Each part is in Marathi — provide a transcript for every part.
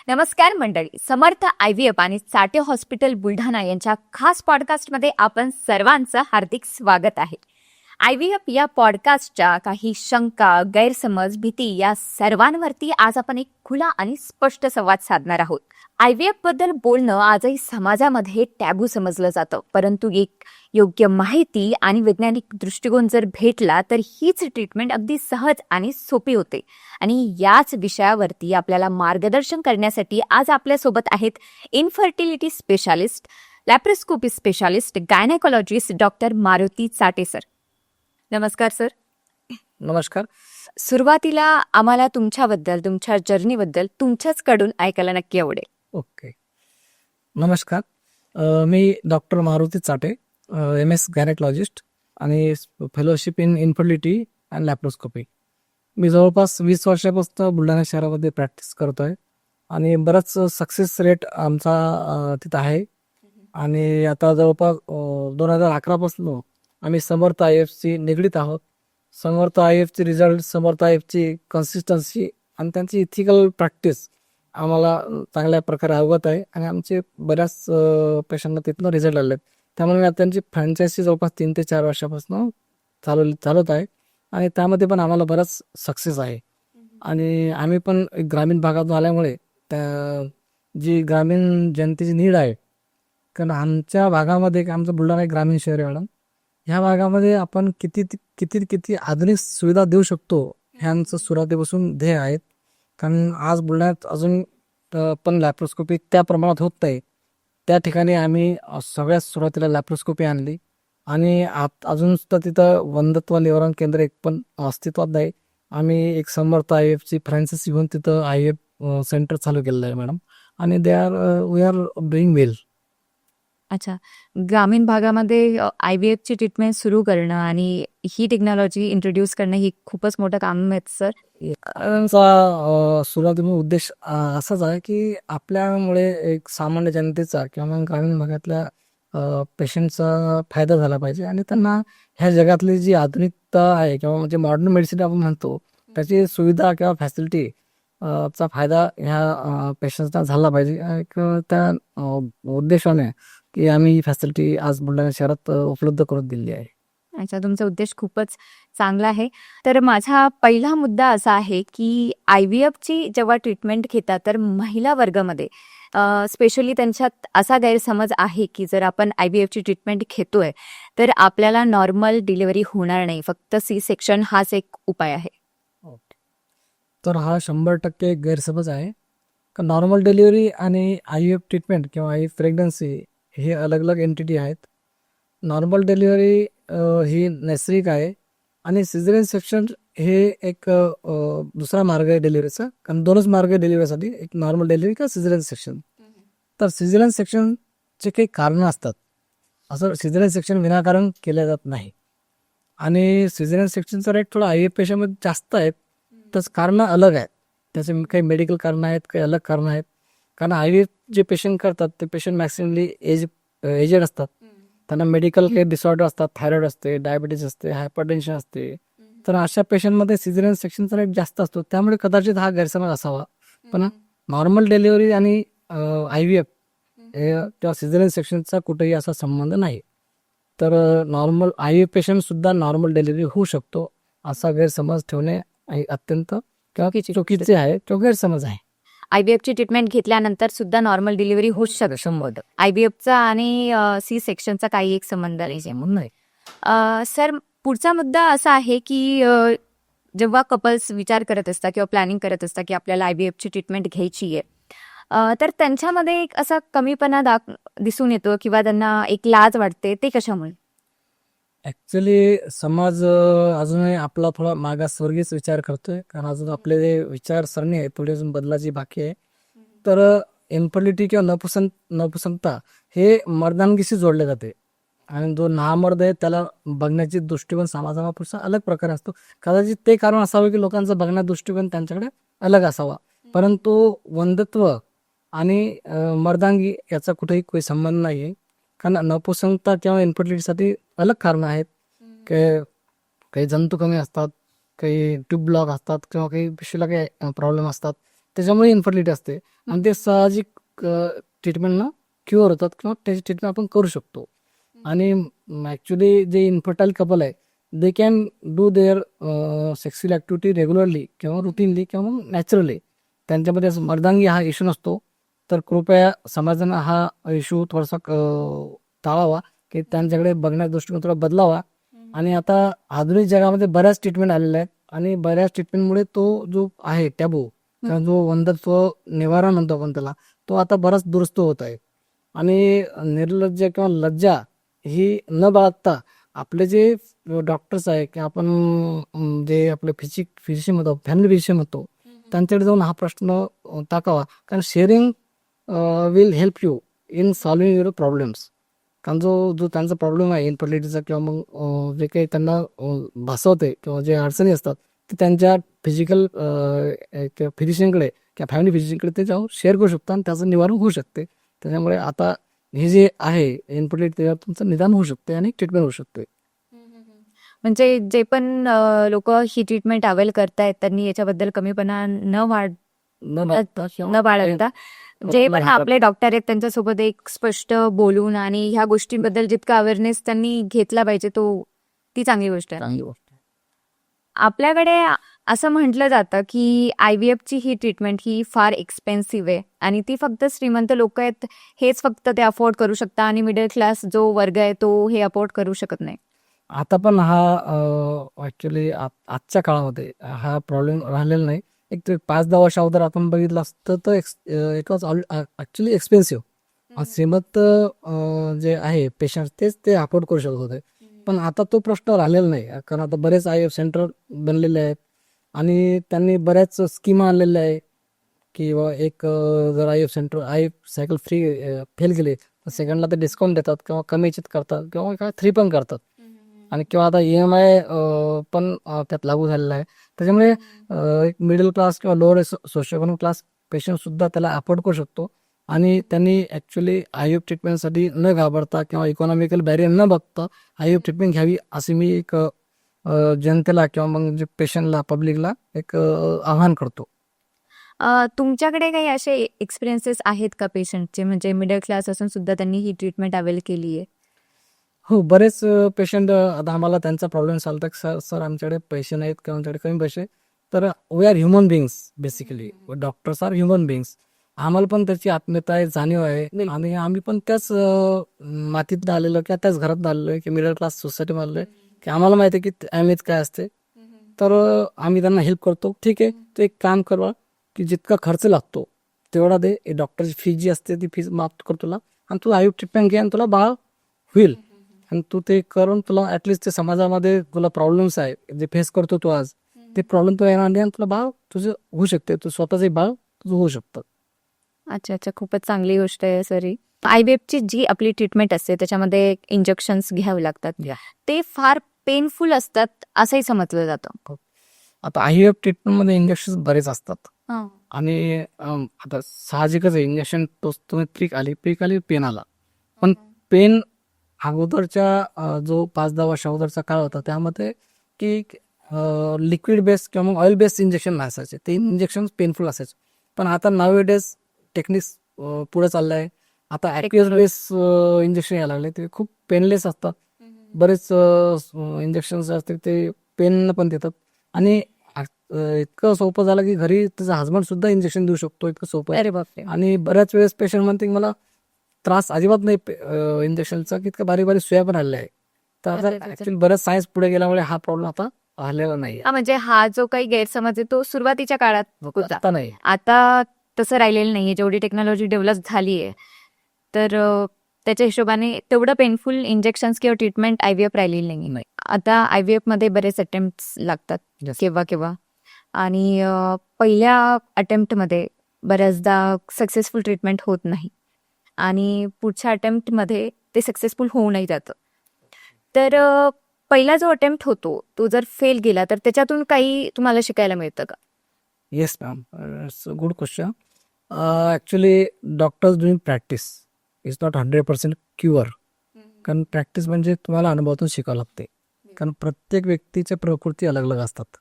नमस्कार मंडळी. समर्थ IVF आणि चाटे हॉस्पिटल बुलढाणा यांच्या खास पॉडकास्टमध्ये आपण सर्वांचं हार्दिक स्वागत आहे. IVF या पॉडकास्टच्या काही शंका, गैरसमज, भीती या सर्वांवरती आज आपण एक खुला आणि स्पष्ट संवाद साधणार आहोत. IVF बद्दल बोलणं आजही समाजामध्ये टॅबू समजलं जातं, परंतु एक योग्य माहिती आणि वैज्ञानिक दृष्टिकोन जर भेटला तर हीच ट्रीटमेंट अगदी सहज आणि सोपी होते. आणि याच विषयावरती आपल्याला मार्गदर्शन करण्यासाठी आज आपल्यासोबत आहेत infertility specialist, laparoscopy specialist, gynaecologist doctor Maruti Chate sir. नमस्कार सर. नमस्कार. सुरुवातीला आम्हाला तुमच्याबद्दल, तुमच्या जर्नीबद्दल तुमच्याचकडून ऐकायला नक्की आवडेल. ओके. नमस्कार. मी doctor Maruti Chate, MS gynaecologist आणि fellowship in infertility and laparoscopy. मी जवळपास 20 वर्षापासून बुलढाणा शहरामध्ये प्रॅक्टिस करतो आहे आणि बराच सक्सेस रेट आमचा तिथं आहे. आणि आता जवळपास 2011 पासून आम्ही समर्थ IVFची निगडीत आहोत. समर्थ IVFचे रिझल्ट, समर्थ IVFची कन्सिस्टन्सी आणि त्यांची इथिकल प्रॅक्टिस आम्हाला चांगल्या प्रकारे अवगत आहे आणि आमचे बऱ्याच पेशंटना तिथनं रिझल्ट आले. त्यामुळे आता त्यांची फ्रँचायसी जवळपास 3 ते 4 वर्षापासून चालवत आहे आणि त्यामध्ये पण आम्हाला बराच सक्सेस आहे. आणि आम्ही पण एक ग्रामीण भागातून आल्यामुळे त्या जी ग्रामीण जनतेची नीड आहे, कारण आमच्या भागामध्ये आमचं बुलढाणा एक ग्रामीण शहर आहे मॅडम. ह्या भागामध्ये आपण किती आधुनिक सुविधा देऊ शकतो ह्यांचं सुरुवातीपासून ध्येय आहेत. कारण आज बुलढाण्यात अजून पण लॅप्रोस्कोपी त्या प्रमाणात होत नाही. त्या ठिकाणी आम्ही सगळ्यात सुरुवातीला लॅप्रोस्कोपी आणली आणि अजून सुद्धा तिथं वंध्यत्व निवारण केंद्र एक पण अस्तित्वात नाही. आम्ही एक समर्थ IVFची फ्रँचायसी घेऊन तिथं IVF सेंटर चालू केलेलं आहे मॅडम. आणि वी आर डुईंग वेल. अच्छा, ग्रामीण भागामध्ये IVFची ट्रीटमेंट सुरू करणं आणि ही टेक्नॉलॉजी इंट्रोड्यूस करणं ही खूपच मोठं काम आहे सर. सुरुवातीला उद्देश असाच आहे की आपल्यामुळे एक सामान्य जनतेचा किंवा मग ग्रामीण भागातल्या पेशंटचा फायदा झाला पाहिजे आणि त्यांना ह्या जगातली जी आधुनिकता आहे किंवा म्हणजे मॉडर्न मेडिसिन आपण म्हणतो त्याची सुविधा किंवा फॅसिलिटी चा फायदा ह्या पेशंट्सना झाला पाहिजे. एक त्या उद्देशाने की आम्ही ही फॅसिलिटी आज बुलढाणा शहरात उपलब्ध करून दिली आहे. अच्छा, तुमचा उद्देश खूपच चांगला आहे. तर माझा पहिला मुद्दा असा आहे की IVFची जेव्हा ट्रीटमेंट घेतात तर महिला वर्गामध्ये स्पेशली त्यांच्यात असा गैरसमज आहे की जर आपण IVFची ट्रीटमेंट घेतोय तर आपल्याला नॉर्मल डिलिव्हरी होणार नाही, फक्त C-सेक्शन हाच एक उपाय आहे. तर हा 100% गैरसमज आहे. नॉर्मल डिलिव्हरी आणि IVF ट्रीटमेंट किंवा IVF प्रेग्नन्सी हे अलग अलग एंटिटी आहेत. नॉर्मल डिलिव्हरी ही नैसर्गिक आहे आणि सिझेरियन सेक्शन हे एक दुसरा मार्ग आहे डिलिव्हरीचा. कारण 2च मार्ग आहे डिलिव्हरीसाठी, एक नॉर्मल डिलिव्हरी किंवा सिझेरियन सेक्शन. तर सिझेरियन सेक्शनचे काही कारणं असतात. असं सिझेरियन सेक्शन विनाकारण केलं जात नाही आणि सिझेरियन सेक्शनचा रेट थोडा IVF पेशंटमध्ये जास्त आहे. त्याचं कारणं अलग आहेत. त्याचे काही मेडिकल कारणं आहेत, काही अलग कारणं आहेत. कारण IVF जे पेशंट करतात ते पेशंट मॅक्सिमली एजेड असतात. त्यांना मेडिकल काही डिसऑर्डर असतात, थायरॉइड असते, डायबिटीस असते, हायपरटेन्शन असते. तर अशा पेशंटमध्ये सिझेरियन सेक्शनचा रेट जास्त असतो. त्यामुळे कदाचित हा गैरसमज असावा. पण नॉर्मल डिलिव्हरी आणि IVF किंवा सिझेरियन सेक्शनचा कुठेही असा संबंध नाही. तर नॉर्मल IVF पेशंट सुद्धा नॉर्मल डिलिव्हरी होऊ शकतो असा गैरसमज ठेवणे अत्यंत चुकीचे आहे, तो गैरसमज आहे. IVFची ट्रीटमेंट घेतल्यानंतर सुद्धा नॉर्मल डिलिव्हरी होऊ शकते. 100%. IVFचा आणि C-सेक्शनचा काही एक संबंध नाही. सर, पुढचा मुद्दा असा आहे की जेव्हा कपल्स विचार करत असतात किंवा प्लॅनिंग करत असतात की आपल्याला IVFची ट्रीटमेंट घ्यायची आहे, तर त्यांच्यामध्ये एक असा कमीपणा दिसून येतो किंवा त्यांना एक लाज वाटते. ते कशामुळे? ऍक्च्युली समाज अजूनही आपला थोडा मागासवर्गीयच विचार करतोय. कारण अजून आपले जे विचारसरणी आहे थोडी अजून बदलाची बाकी आहे. तर इन्फर्टिलिटी किंवा नपुसकता हे मर्दानगीशी जोडले जाते आणि जो नामर्द आहे त्याला बघण्याची दृष्टिकोन समाजापुरता अलग प्रकार असतो. कदाचित ते कारण असावं की लोकांचा बघण्याचा दृष्टिकोन त्यांच्याकडे अलग असावा. परंतु वंध्यत्व आणि मर्दांगी याचा कुठेही काही संबंध नाही आहे. कारण नपुसकता किंवा इन्फर्टिलिटीसाठी अलग कारणं आहेत. काही जंतू कमी असतात, काही ट्यूब ब्लॉक असतात किंवा काही पिशवीला काही प्रॉब्लेम असतात. त्याच्यामुळे इन्फर्टिलिटी असते. आणि ते साहजिक ट्रीटमेंटनं क्युअर होतात किंवा त्याची ट्रीटमेंट आपण करू शकतो. आणि ॲक्च्युली जे इन्फर्टाईल कपल आहे they can do there sexual activity regularly किंवा रुटीनली किंवा मग नॅचरली. त्यांच्यामध्ये असं मर्दांगी हा इश्यू नसतो. तर कृपया समाजानं हा इश्यू थोडासा टाळावा, की त्यांच्याकडे बघण्याचा दृष्टिकोन थोडा बदलावा. आणि आता आधुनिक जगामध्ये बऱ्याच ट्रीटमेंट आलेल्या आहेत आणि बऱ्याच ट्रीटमेंटमुळे तो जो आहे टॅबू किंवा जो वंधत्व निवारण म्हणतो आपण त्याला, तो आता बराच दुरुस्त होत आहे. आणि निर्लज्ज किंवा लज्जा ही न बाळगता आपले जे डॉक्टर्स आहे की आपण जे आपले फिजिशियन म्हणतो, फॅमिली फिजिशियन म्हणतो, त्यांच्याकडे जाऊन हा प्रश्न टाकावा. कारण sharing will help you in solving your problems. कारण जो जो त्यांचा प्रॉब्लेम आहे इन्फर्टिलिटीचा किंवा मग जे काही त्यांना भासवते किंवा जे अडचणी असतात ते त्यांच्या फिजिकल फिजिशियनकडे किंवा फॅमिली फिजिशियनकडे ते जाऊन शेअर करू शकतात आणि त्याचं निवारण होऊ शकते. त्याच्यामुळे आता हे जे आहे इन्फर्टिलिटी त्याच्यावर तुमचं निदान होऊ शकते आणि ट्रीटमेंट होऊ शकते. म्हणजे जे पण लोक ही ट्रीटमेंट अवेल करतायत त्यांनी याच्याबद्दल कमीपणा न बाळगता जे पण आपले डॉक्टर आहेत त्यांच्यासोबत एक स्पष्ट बोलून आणि ह्या गोष्टींबद्दल जितका अवेअरनेस त्यांनी घेतला पाहिजे ती चांगली गोष्ट आहे. चांगली गोष्ट. आपल्याकडे असं म्हटलं जातं की IVF ची ही ट्रीटमेंट ही फार एक्सपेन्सिव्ह आहे आणि ती फक्त श्रीमंत लोक आहेत हेच फक्त ते अफोर्ड करू शकता आणि मिडल क्लास जो वर्ग आहे तो हे अफोर्ड करू शकत नाही. आता पण हा ॲक्च्युली आजच्या काळामध्ये हा प्रॉब्लेम राहिलेला नाही. एक तर 5-10 वर्ष अगोदर आपण बघितलं असतं तर इट वॉज ॲक्च्युली एक्सपेन्सिव्ह. श्रीमंत जे आहे पेशंट तेच ते अफोर्ड करू शकत होते. पण आता तो प्रश्न राहिलेला नाही. कारण आता बरेच IVF सेंटर बनलेले आहेत आणि त्यांनी बऱ्याच स्कीमा आणलेल्या आहे की एक जर IVF centre cycle free fail केले तर सेकंडला ते डिस्काउंट देतात किंवा कमी याच्यात करतात किंवा काय 3 पण करतात. आणि किंवा आता EMI पण त्यात लागू झालेला आहे. त्याच्यामुळे एक मिडल क्लास किंवा लोअर सोशिओ क्लास पेशंट सुद्धा त्याला अफोर्ड करू शकतो. आणि त्यांनी ॲक्च्युली IVF ट्रीटमेंटसाठी न घाबरता किंवा इकॉनॉमिकल बॅरियर न बघता IVF ट्रीटमेंट घ्यावी असे मी एक जनतेला किंवा मग जे पेशंटला पब्लिकला एक आवाहन करतो. तुमच्याकडे काही असे एक्सपिरियन्सेस आहेत का पेशंटचे म्हणजे मिडल क्लास असून सुद्धा त्यांनी ही ट्रीटमेंट अवेल केली आहे? हो, बरेच पेशंट आता आम्हाला त्यांचा प्रॉब्लेम चालतात, सर आमच्याकडे पैसे नाहीत किंवा आमच्याकडे कमी पैसे. तर we are human beings basically. Doctors are human beings. आम्हाला पण त्याची आत्मीयता आहे, जाणीव आहे आणि आम्ही पण त्याच मातीत आलेलो किंवा त्याच घरात आलेलो आहे की मिडल क्लास सोसायटीमध्ये आलेलो आहे की आम्हाला माहिती आहे की अहमियत काय असते. तर आम्ही त्यांना हेल्प करतो. ठीक आहे, तो एक काम करा की जितका खर्च लागतो तेवढा दे. डॉक्टरची फी जी असते ती फीज माफ करतो तुला आणि तू IVF ट्रीटमेंट घे आणि तुला बाळ होईल. आणि तू ते करून तुला ॲटलिस्ट ते समाजामध्ये तुला प्रॉब्लेम्स आहे जे फेस करतो तू आज ते प्रॉब्लेम तुला येणार नाही आणि तुला बाळ तुझं होऊ शकते. तू स्वतःचे बाळ तुझं होऊ शकतं. अच्छा, खूपच चांगली गोष्ट आहे सर ही. IVF ची जी आपली ट्रीटमेंट असते त्याच्यामध्ये इंजेक्शन्स घ्यावे लागतात, ते फार पेनफुल असतात असंही समजलं जातं. आता IVF ट्रीटमेंटमध्ये इंजेक्शन बरेच असतात आणि आता साहजिकच आहे इंजेक्शन तुम्ही पीक आली पेन आला. पण पेन अगोदरच्या जो 5-10 वर्ष अगोदरचा काळ होता त्यामध्ये की लिक्विड बेस किंवा मग ऑइल बेस्ड इंजेक्शन नसायचे. ते इंजेक्शन पेनफुल असायचे. पण आता नावेडेज टेक्निक्स पुढे चाललं आहे. आता ॲक्युअस बेस इंजेक्शन यायला लागले ते खूप पेनलेस असतात. बरेच इंजेक्शन्स असतात ते पेन पण देतात आणि इतकं सोपं झालं की घरी त्याचा हजबंड सुद्धा इंजेक्शन देऊ शकतो. इतकं सोपं आहे. अरे बापरे. आणि बऱ्याच वेळेस पेशंट म्हणते की मला त्रास अजिबात नाही इंजेक्शनचा, की इतकं बारीक बारीक सुया पण आलेल्या आहे. तर आता ऍक्च्युअली बरंच सायन्स पुढे गेल्यामुळे हा प्रॉब्लेम आता आलेला नाही. म्हणजे हा जो काही गैरसमज आहे तो सुरुवातीच्या काळात होता, आता नाही. आता तसं राहिलेलं नाहीये. जेवढी टेक्नॉलॉजी डेव्हलप झाली आहे तर त्याच्या हिशोबाने तेवढं पेनफुल इंजेक्शन्स किंवा ट्रीटमेंट IVF राहिलेली नाही. आता IVF मध्ये बरेच अटेम्प्ट लागतात केव्हा केव्हा आणि पहिल्या अटेम्प्टमध्ये बऱ्याचदा सक्सेसफुल ट्रीटमेंट होत नाही आणि पुढच्या अटेम्प्टमध्ये ते सक्सेसफुल होऊनही जातं. तर पहिला जो अटेम्प्ट होतो तो जर फेल गेला तर त्याच्यातून काही तुम्हाला शिकायला मिळतं का? Yes ma'am, it's a good question. Actually doctors doing practice is not 100% cure. कारण प्रॅक्टिस म्हणजे तुम्हाला अनुभवातून शिकावं लागते. कारण प्रत्येक व्यक्तीच्या प्रकृती अलग अलग असतात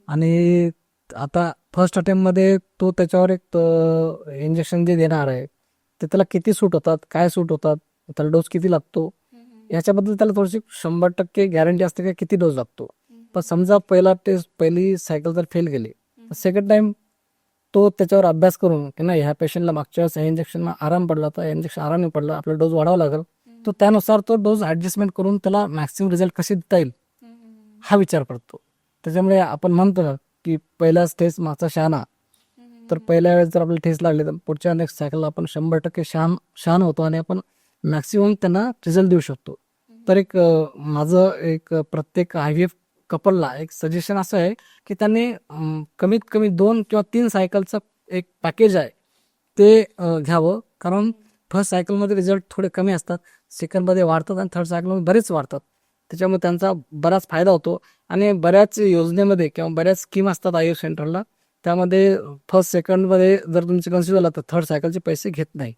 आणि आता फर्स्ट अटेम्प्टमध्ये तो त्याच्यावर एक इंजेक्शन जे देणार आहे ते त्याला किती सूट होतात, काय सूट होतात, त्याला डोस किती लागतो, याच्याबद्दल त्याला थोडीशी 100% गॅरंटी असते की किती डोस लागतो. पण समजा पहिली सायकल जर फेल गेली तर सेकंड टाइम तो त्याच्यावर अभ्यास करून की नाही ह्या पेशंटला मागच्या वेळेस ह्या इंजेक्शन आराम पडला तर इंजेक्शन आराम नाही पडला, आपला डोस वाढावा लागेल, तो त्यानुसार तो डोस ऍडजस्टमेंट करून त्याला मॅक्सिमम रिझल्ट कसे देता येईल हा विचार करतो. त्याच्यामुळे आपण म्हणतो ना की पहिला टेस्ट मागचा शहाणा, तर पहिल्या वेळेस जर आपल्याला ठेस लागले तर पुढच्या नेक्स्ट सायकलला आपण 100% शहाण होतो आणि आपण मॅक्सिमम त्यांना रिझल्ट देऊ शकतो. तर माझं प्रत्येक IVF कपलला एक सजेशन असं आहे की त्यांनी कमीत कमी 2 किंवा 3 सायकलचं एक पॅकेज आहे ते घ्यावं. कारण फर्स्ट सायकलमध्ये रिझल्ट थोडे कमी असतात, सेकंडमध्ये वाढतात आणि थर्ड सायकलमध्ये बरेच वाढतात. त्याच्यामुळे त्यांचा बराच फायदा होतो. आणि बऱ्याच योजनेमध्ये किंवा बऱ्याच स्कीम असतात IVF सेंटरला, त्यामध्ये फर्स्ट सेकंडमध्ये जर तुमचे कन्सिडर झाला तर थर्ड सायकलचे पैसे घेत नाही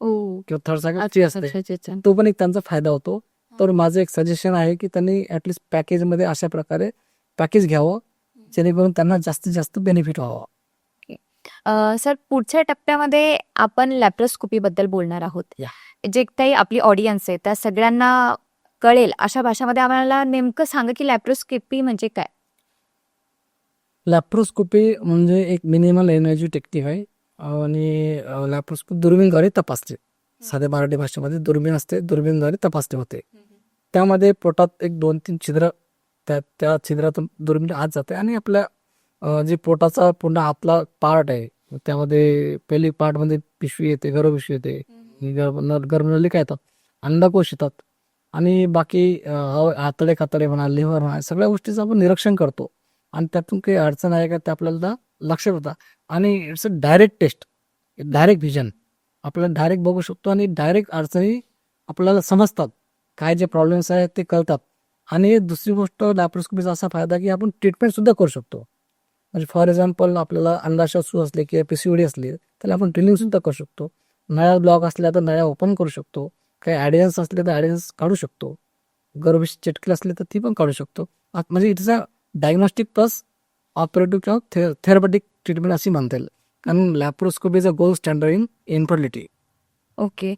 किंवा थर्ड सायकलची असते, तो पण एक त्यांचा फायदा होतो. तर माझं एक सजेशन आहे की त्यांनी ऍटलिस्ट पॅकेजमध्ये अशा प्रकारे पॅकेज घ्यावं जेणेकरून त्यांना जास्तीत जास्त बेनिफिट व्हावा. सर, पुढच्या टप्प्यामध्ये आपण लॅप्रोस्कोपी बद्दल बोलणार आहोत. या. जे काही आपली ऑडियन्स आहे त्या सगळ्यांना कळेल अशा भाषामध्ये आम्हाला नेमकं सांगा की लॅप्रोस्कोपी म्हणजे काय. लॅप्रोस्कोपी म्हणजे एक मिनिमल एनर्जी टेक्निक आहे आणि लॅप्रोस्कोपी दुर्बीणद्वारे तपासते. साध्या मराठी भाषेमध्ये दुर्बीण असते, दुर्बीणद्वारे तपासते होते. त्यामध्ये पोटात एक 2-3 छिद्र, त्या छिद्रातून दुर्बीण आत जाते आणि आपल्या जे पोटाचा पूर्ण आतला पार्ट आहे त्यामध्ये पहिली पार्टमध्ये पिशवी येते, गर्भपिशवी येते, गर्भनलिका येतात, अंडकोश येतात आणि बाकी आतडे म्हणा, लिव्हर म्हणा, सगळ्या गोष्टीचं आपण निरीक्षण करतो आणि त्यातून काही अडचण आहे का ते आपल्याला लक्षात होतं. आणि it's a direct test, direct vision, आपल्याला डायरेक्ट बघू शकतो आणि डायरेक्ट अडचणी आपल्याला समजतात, काय जे प्रॉब्लेम्स आहेत ते कळतात. आणि दुसरी गोष्ट लॅप्रोस्कोपीचा असा फायदा की आपण ट्रीटमेंट सुद्धा करू शकतो. म्हणजे फॉर एक्झाम्पल आपल्याला अंडाशय सूज असले किंवा PCOD असली त्याला आपण ड्रिलिंग सुद्धा करू शकतो. नळ्या ब्लॉक असल्या तर नळ्या ओपन करू शकतो, काही ॲडियन्स असले तर ॲडियन्स काढू शकतो, गर्भपिशवी चिटकली असली तर ती पण काढू शकतो. म्हणजे it's a diagnostic plus operative किंवा थेरपॅटिक ट्रीटमेंट अशी म्हणता येईल. कारण laparoscopy is a gold standard in infertility. Okay.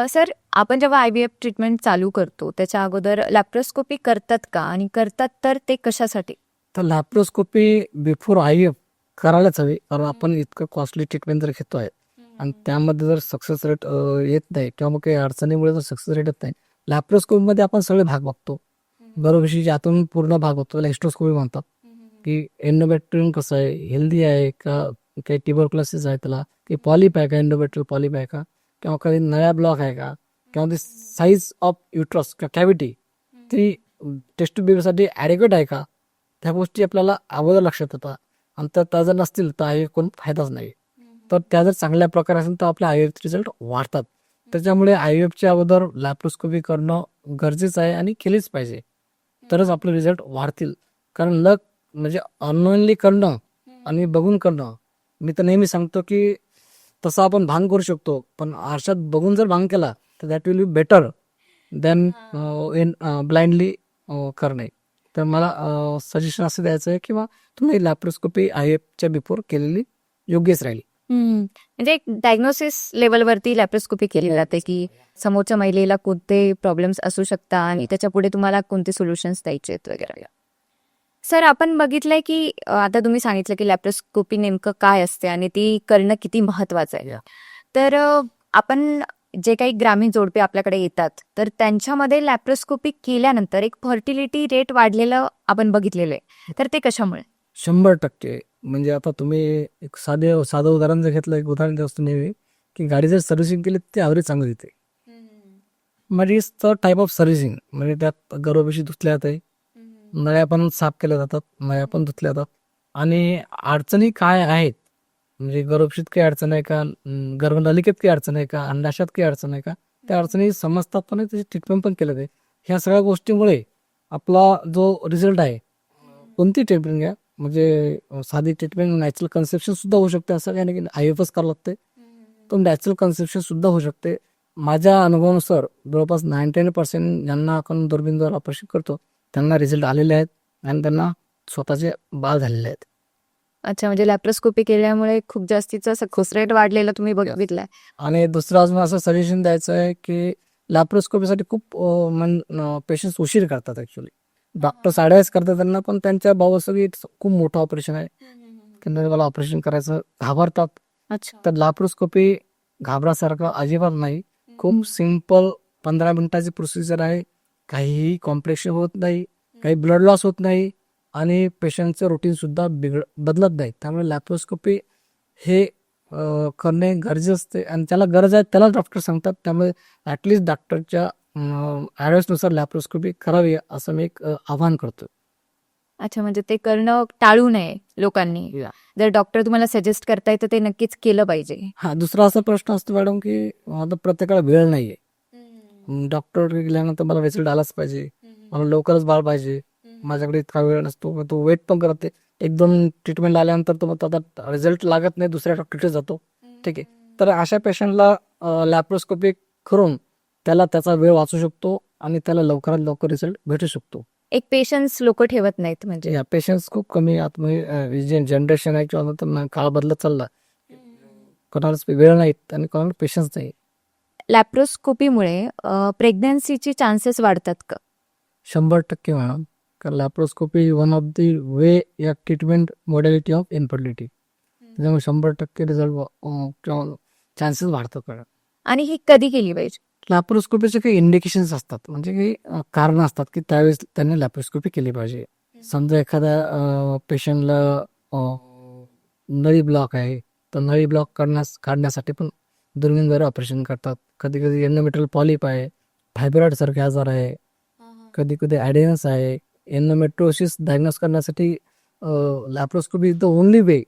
Sir, आपण जेव्हा IVF ट्रीटमेंट चालू करतो त्याच्या अगोदर लॅप्रोस्कोपी करतात का, आणि करतात तर ते कशासाठी. तर लॅप्रोस्कोपी बिफोर IVF करायलाच हवी. कारण आपण इतकं कॉस्टली ट्रीटमेंट जर घेतोय आणि त्यामध्ये जर सक्सेस रेट येत नाही किंवा मग काही अडचणीमुळे जर सक्सेस रेट येत नाही, लॅप्रोस्कोपीमध्ये आपण सगळे भाग बघतो. गर्भपिशवीच्या आतून पूर्ण भाग बघतो, त्याला हिस्ट्रोस्कोपी म्हणतात. की एंडोमेट्रियम कसं आहे, हेल्दी आहे का, काही ट्युबरक्युलोसिस आहे त्याला, काही पॉलिप आहे का, एंडोमेट्रियल पॉलिप आहे का, किंवा काही नळ्या ब्लॉक आहे का, किंवा ती साईज ऑफ युट्रस किंवा कॅव्हिटी ती टेस्ट ट्यूब बेबीसाठी ॲडेक्वेट आहे का, त्या गोष्टी आपल्याला अगोदर लक्षात येतात. आणि त्या जर नसतील तर IVF कोण फायदाच नाही. तर त्या जर चांगल्या प्रकारे असेल तर आपल्या IVF रिझल्ट वाढतात. त्याच्यामुळे IVFच्या अगोदर लॅप्रोस्कोपी करणं गरजेचं आहे आणि केलीच पाहिजे, तरच आपले रिझल्ट वाढतील. कारण लक म्हणजे अननोइंगली करणं आणि बघून करणं, मी तर नेहमी सांगतो की तसं आपण भांग करू शकतो, पण आरशात बघून जर भांग केला तर that will be better than in blindly करणे. तर मला सजेशन असं द्यायचं आहे किंवा तुम्ही लॅप्रोस्कोपी IVFच्या बिफोर केलेली योग्यच राहील. म्हणजे एक डायग्नोसिस लेवलवरती लॅप्रोस्कोपी केली जाते की समोरच्या महिलेला कोणते प्रॉब्लेम्स असू शकतात आणि त्याच्या पुढे तुम्हाला कोणते सोल्युशन्स द्यायचे आहेत वगैरे. सर, आपण बघितलंय की आता तुम्ही सांगितलं की लॅप्रोस्कोपी नेमकं काय असते आणि ती करणं किती महत्वाचं आहे. तर आपण जे काही ग्रामीण जोडपे आपल्याकडे येतात तर त्यांच्यामध्ये लॅप्रोस्कोपी केल्यानंतर एक फर्टिलिटी रेट वाढलेलं आपण बघितलेलं आहे, तर ते कशामुळे. 100%. म्हणजे आता तुम्ही एक साधं उदाहरण जर घेतलं, एक उदाहरण द्यावं नेहमी की गाडी जर सर्व्हिसिंग केली ते ॲव्हरेज चांगलं देते. म्हणजे it's the type of servicing. म्हणजे त्यात गर्भपिशवी धुतल्या जाते, नळ्या पण साफ केल्या जातात, नळ्या पण धुतल्या जातात. आणि अडचणी काय आहेत, म्हणजे गर्भपिशवीत काही अडचण आहे का, गर्भनलिकेत काही अडचण आहे का, अंडाशयात काही अडचण आहे का, त्या अडचणी समजतात पण त्याची ट्रीटमेंट पण केलं जाते. ह्या सगळ्या गोष्टीमुळे आपला जो रिझल्ट आहे, कोणती ट्रीटमेंट घ्या, म्हणजे साधी ट्रीटमेंट नॅचरल कन्सेप्शन सुद्धा होऊ शकते, असं काही नाही की IVFच करावं लागते, तो नॅचरल कन्सेप्शन सुद्धा होऊ शकते. माझ्या अनुभवानुसार जवळपास 99% ज्यांना आपण दुर्बीणद्वारे ऑपरेशन करतो त्यांना रिझल्ट आलेले आहेत आणि त्यांना स्वतःचे बाळ झालेले आहेत. अच्छा, म्हणजे लॅप्रोस्कोपी केल्यामुळे खूप जास्तीचा सक्सेस रेट वाढलेला तुम्ही बघितलाय. आणि दुसरं अजून असं सजेशन द्यायचं आहे की लॅप्रोस्कोपीसाठी खूप पेशंट्स उशीर करतात ऍक्च्युली. डॉक्टर्स ॲडवाइस करतात त्यांना, पण त्यांच्या भावासोबत खूप मोठं ऑपरेशन आहे, त्यांना मला ऑपरेशन करायचं घाबरतात. अच्छा. तर लॅप्रोस्कोपी घाबरासारखं अजिबात नाही. खूप सिम्पल 15 मिनिटाची प्रोसिजर आहे. काहीही कॉम्प्लेक्शन होत नाही, काही ब्लड लॉस होत नाही आणि पेशंटचं रुटीन सुद्धा बदलत नाही. त्यामुळे लॅप्रोस्कोपी हे करणे गरजेचं असते आणि त्याला गरज आहे त्याला डॉक्टर सांगतात. त्यामुळे ॲटलिस्ट डॉक्टरच्या ॲडवाइसनुसार लॅप्रोस्कोपी करावी असं मी एक आवाहन करतो. अच्छा, म्हणजे ते करणं टाळू नये लोकांनी. जर डॉक्टर तुम्हाला सजेस्ट करताय तर ते नक्कीच केलं पाहिजे. हा दुसरा असा प्रश्न असतो मॅडम की आता प्रत्येकाला वेळ नाहीये. डॉक्टर गेल्यानंतर मला रिझल्ट आलाच पाहिजे, मला लवकरच बाळ पाहिजे, माझ्याकडे इतका वेळ नसतो. मग तो वेट पण करते. एक दोन ट्रीटमेंट आल्यानंतर तो मग आता रिझल्ट लागत नाही, दुसऱ्या डॉक्टरकडे जातो. ठीक आहे, तर अशा पेशंटला लॅप्रोस्कोपी करून त्याला त्याचा वेळ वाचू शकतो आणि त्याला लवकरात लवकर रिझल्ट भेटू शकतो. एक पेशन्स लोक ठेवत नाहीत म्हणजे. या पेशन्स खूप कमी म्हणजे जे जनरेशन आहे किंवा नंतर काळ बदलत चालला, कोणालाच वेळ नाहीत आणि कोणाला पेशन्स नाही. लॅप्रोस्कोपीमुळे प्रेग्नन्सीची चान्सेस वाढतात का? 100% मॅडम. कारण लॅप्रोस्कोपी वन ऑफ दी वे या ट्रीटमेंट मॉडॅलिटी ऑफ इन्फर्टिलिटी. त्याच्यामुळे 100% रिझल्ट चान्सेस वाढतात मॅडम. आणि ही कधी केली पाहिजे? लॅप्रोस्कोपीचे काही इंडिकेशन्स असतात, म्हणजे काही कारण असतात की त्यावेळेस त्यांनी लॅप्रोस्कोपी केली पाहिजे. समजा एखाद्या पेशंटला नळी ब्लॉक आहे, तर नळी ब्लॉक काढण्यासाठी पण दुर्बीणद्वारे ऑपरेशन करतात. कधी कधी एन्डोमेट्रियल पॉलिप आहे, फायब्रॉइड सारखे आजार आहे, कधी कधी ॲडेनस आहे. एन्डोमेट्रोसिस डायग्नोस करण्यासाठी laparoscopy is the only way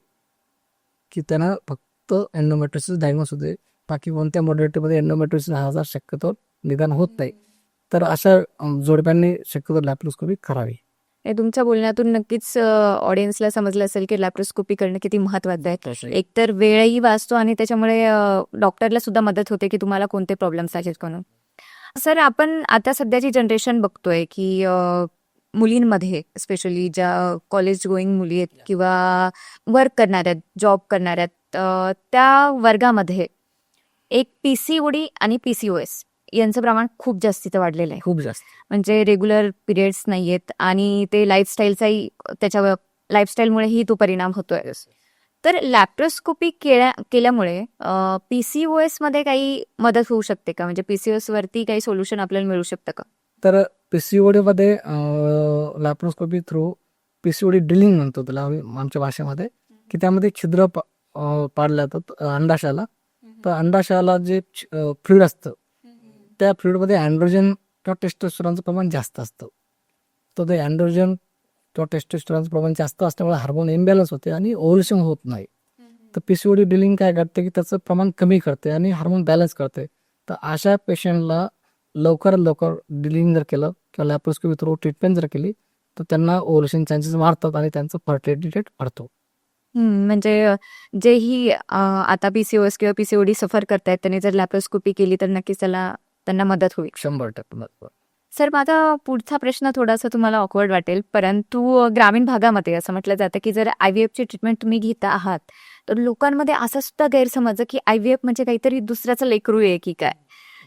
की त्यांना फक्त एन्डोमेट्रोसिस डायग्नोस होते. बाकी कोणत्या मॉडॅलिटीमध्ये एन्डोमेट्रोसिस हा आजार शक्यतो निदान होत नाही. तर अशा जोडप्यांनी शक्यतो लॅप्रोस्कोपी करावी. हे तुमच्या बोलण्यातून नक्कीच ऑडियन्सला समजलं असेल की लॅप्रोस्कोपी करणं किती महत्त्वाचं आहे. एकतर वेळही वाचतो आणि त्याच्यामुळे डॉक्टरला सुद्धा मदत होते की तुम्हाला कोणते प्रॉब्लेम्स आहेत म्हणून. सर, आपण आता सध्याची जनरेशन बघतोय की मुलींमध्ये स्पेशली ज्या कॉलेज गोईंग मुली आहेत किंवा वर्क करणाऱ्या, जॉब करणाऱ्या, त्या वर्गामध्ये एक PCOD आणि PCOS यांचं प्रमाण खूप जास्तीचं वाढलेलं आहे. खूप जास्त. म्हणजे रेग्युलर पिरियड्स नाहीयेत आणि ते लाईफस्टाईलचाही त्याच्या लाईफस्टाईलमुळेही तो परिणाम होतोय. तर लॅप्रोस्कोपी केल्यामुळे PCOS मध्ये काही मदत होऊ शकते का? म्हणजे PCOS वरती काही सोल्युशन आपल्याला मिळू शकतं का? तर PCOD मध्ये लॅप्रोस्कोपी थ्रू PCOD ड्रिलिंग म्हणतो त्याला आमच्या भाषेमध्ये, की त्यामध्ये छिद्र पाडल्या जातात अंडाशयाला. तर अंडाशयाला जे फ्लुइड असतं त्या फ्लुइडमध्ये अँड्रोजन किंवा टेस्टोस्टेरॉनचं प्रमाण जास्त असतं. तर ते अँड्रोजन किंवा टेस्टोस्टेरॉनचं प्रमाण जास्त असल्यामुळे हार्मोन इम्बॅलन्स होते आणि ओव्ह्युलेशन होत नाही. तर PCOD ड्रिलिंग काय करते की त्याचं प्रमाण कमी करते आणि हार्मोन बॅलन्स करते. तर अशा पेशंटला लवकरात लवकर ड्रिलिंग जर केलं किंवा लॅप्रोस्कोपी थ्रू ट्रीटमेंट जर केली तर त्यांना ओव्ह्युलेशन चान्सेस वाढतात आणि त्यांचं फर्टिलिटी रेट वाढतो. म्हणजे जेही आता PCOS किंवा PCOD सफर करतायत त्यांनी जर लॅप्रोस्कोपी केली तर नक्कीच त्यांना मदत होईल. 100%. सर, माझा पुढचा प्रश्न थोडासा तुम्हाला ऑकवर्ड वाटेल, परंतु ग्रामीण भागामध्ये असं म्हटलं जातं की जर IVF ची ट्रीटमेंट तुम्ही घेता आहात तर लोकांमध्ये असा सुद्धा गैरसमज की IVF म्हणजे काहीतरी दुसऱ्याचं लेकरू आहे की काय.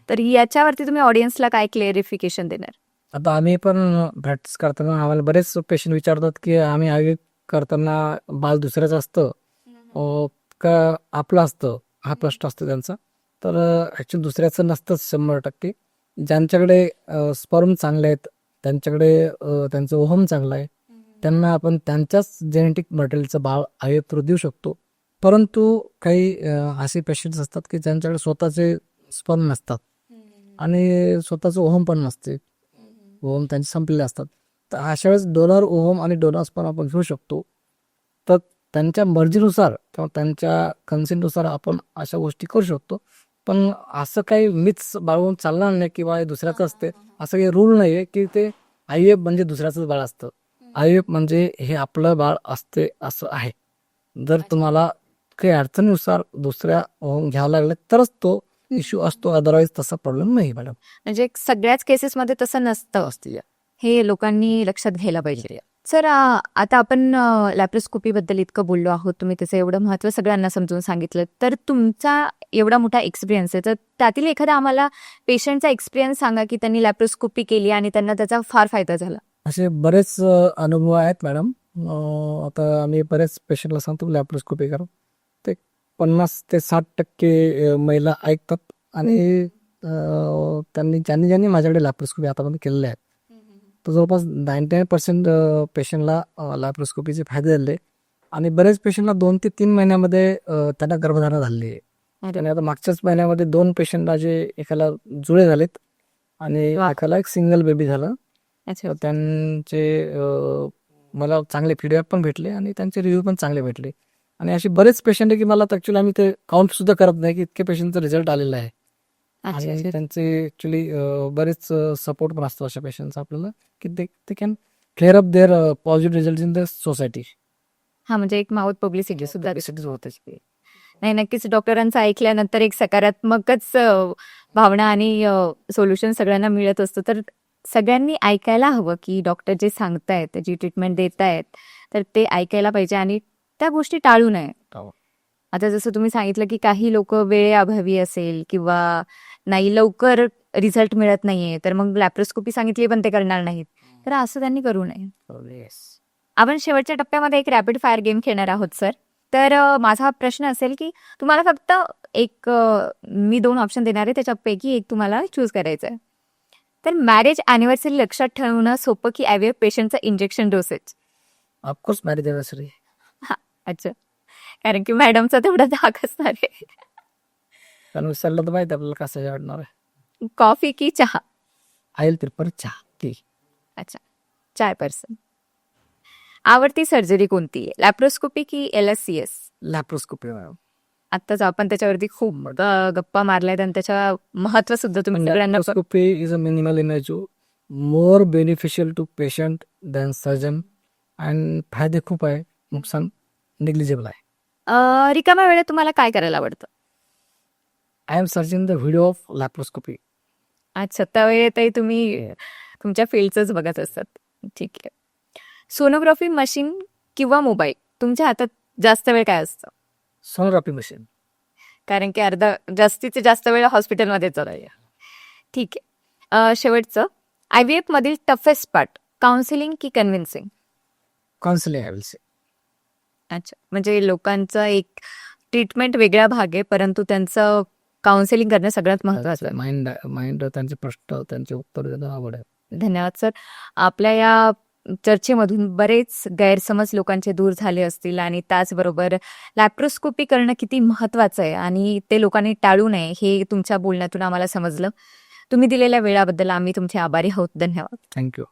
तर याच्यावरती तुम्ही ऑडियन्सला काय क्लिअरिफिकेशन देणार? आता आम्ही पण प्रॅक्टिस करताना आम्हाला बरेच पेशंट विचारतात की आम्ही IVF करताना बाळ दुसऱ्याचं असतं का आपलं असतं, हा प्रश्न असतो त्यांचा. तर ॲक्च्युली दुसऱ्याचं नसतंच 100%. ज्यांच्याकडे स्पर्म चांगले आहेत, त्यांच्याकडे त्यांचं ओहम चांगलं आहे, त्यांना आपण त्यांच्याच जेनेटिक मटेरियलचं बाळ IVF थ्रू देऊ शकतो. परंतु काही असे पेशंट्स असतात की ज्यांच्याकडे स्वतःचे स्पर्म नसतात आणि स्वतःचं ओहम पण नसते, ओहम त्यांचे संपलेले असतात. तर अशा वेळेस डोनर ओहम आणि डोनर स्पर्म आपण घेऊ शकतो. तर त्यांच्या मर्जीनुसार किंवा त्यांच्या कन्सेंटनुसार आपण अशा गोष्टी करू शकतो. पण असं काही मिथ्स बाळगून चालणार नाही किंवा दुसऱ्याचं असते असं काही रूल नाही आहे की ते IVF म्हणजे दुसऱ्याचंच बाळ असतं. IVF म्हणजे हे आपलं बाळ असते असं आहे. जर तुम्हाला काही अडचणीनुसार दुसऱ्या घ्यावं लागलं तरच तो इश्यू असतो, अदरवाईज तसा प्रॉब्लेम नाही मॅडम. म्हणजे सगळ्याच केसेसमध्ये तसं नसतं, हे लोकांनी लक्षात घ्यायला पाहिजे. सर आता आपण लॅप्रोस्कोपीबद्दल इतकं बोललो आहोत, तुम्ही त्याचं एवढं महत्त्व सगळ्यांना समजून सांगितलं. तर तुमचा एवढा मोठा एक्सपिरियन्स आहे, तर त्यातील एखादा आम्हाला पेशंटचा एक्सपिरियन्स सांगा की त्यांनी लॅप्रोस्कोपी केली आणि त्यांना त्याचा फार फायदा झाला. असे बरेच अनुभव आहेत मॅडम. आता आम्ही बरेच पेशंटला सांगतो लॅप्रोस्कोपी करा. ते 50 ते 60% महिला ऐकतात आणि ज्यांनी ज्यांनी माझ्याकडे लॅप्रोस्कोपी आतापर्यंत केलेले आहेत तर जवळपास 99% पेशंटला लॅप्रोस्कोपीचे फायदे झाले आणि बरेच पेशंटला 2 ते 3 महिन्यामध्ये त्यांना गर्भधारणा झाली आहे. आणि आता मागच्याच महिन्यामध्ये 2 पेशंटला जे एकाला जुळे झालेत आणि वा. एकाला एक सिंगल बेबी झालं. अच्छा. तर त्यांचे मला चांगले फीडबॅक पण भेटले आणि त्यांचे रिव्ह्यू पण चांगले भेटले. आणि असे बरेच पेशंट आहे की मला ॲक्च्युली आम्ही ते काउंट सुद्धा करत नाही की इतके पेशंटचा रिझल्ट आलेला आहे. अच्छा, आणि अच्छा. त्यांचे ॲक्च्युली बरेच सपोर्ट पण असतो अशा पेशंटचा आपल्याला की ते can clear up their positive result in the society. हा, म्हणजे एक माउथ पब्लिसिटी सुद्धा. पब्लिसिटी होते. नाही, नक्कीच डॉक्टरांचं ऐकल्यानंतर एक सकारात्मकच भावना आणि सोल्युशन सगळ्यांना मिळत असतं. तर सगळ्यांनी ऐकायला हवं की डॉक्टर जे सांगतायत, जी ट्रीटमेंट देत आहेत, तर ते ऐकायला पाहिजे आणि त्या गोष्टी टाळू नये. हो. आता जसं तुम्ही सांगितलं की काही लोक वेळेअभावी असेल किंवा नाही लवकर रिझल्ट मिळत नाहीये, तर मग लॅप्रोस्कोपी सांगितली पण ते करणार नाहीत. तर असं त्यांनी करू नये. आपण शेवटच्या टप्प्यामध्ये एक रॅपिड फायर गेम खेळणार आहोत सर. तर माझा प्रश्न असेल की तुम्हाला फक्त मी 2 ऑप्शन देणार आहे, त्याच्यापैकी एक तुम्हाला चूज करायचं आहे. तर मॅरेज अॅनिव्हर्सरी लक्षात ठेवणं सोपं की IVF पेशंटचं injection dosage? Of course marriage anniversary. अच्छा, कारण की मॅडमचा तेवढा धाक असणार आहे. कारण विसरलं तर माहिती आपल्याला कसं आवडणार आहे. कॉफी की चहा? आईल तिरपर चहा टी. अच्छा, चाय पर्सन. आवडती सर्जरी कोणती आहे, लॅप्रोस्कोपी की LSCS? Laparoscopy madam. आत्ताच आपण त्याच्यावरती खूप गप्पा मारल्यात आणि त्याच्या महत्व सुद्धा तुम्ही सगळ्यांना laparoscopy is a minimal invasive, more beneficial to patient than surgeon and फायदे खूप आहे, नुकसान निग्लिजिबल आहे. रिकाम्या वेळेत तुम्हाला काय करायला आवडतं? I am searching the video off laparoscopy. अच्छा, त्यावेळेतही तुम्ही तुमच्या फील्डचंच बघत असतात. ठीक आहे. सोनोग्राफी मशीन किंवा मोबाईल, तुमच्या हातात जास्त वेळ काय असतं? Sonography machine. कारण की जास्तीत जास्त वेळ हॉस्पिटलमध्येच जातो. ठीक आहे. शेवटचं, IVF मधील टफेस्ट पार्ट काउन्सिलिंग की convincing? Counselling I will say. अच्छा, म्हणजे लोकांचा एक ट्रीटमेंट वेगळा भाग आहे, परंतु त्यांचं काउन्सिलिंग करणं सगळ्यात महत्वाचं आहे. माइंड त्यांचे प्रश्न त्यांचे उत्तर देणं आवड आहे. धन्यवाद सर. आपल्या या चर्चेमधून बरेच गैरसमज लोकांचे दूर झाले असतील आणि त्याचबरोबर लॅप्रोस्कोपी करणं किती महत्वाचं आहे आणि ते लोकांनी टाळू नये हे तुमच्या बोलण्यातून आम्हाला समजलं. तुम्ही दिलेल्या वेळाबद्दल आम्ही तुमचे आभारी आहोत. धन्यवाद. थँक्यू.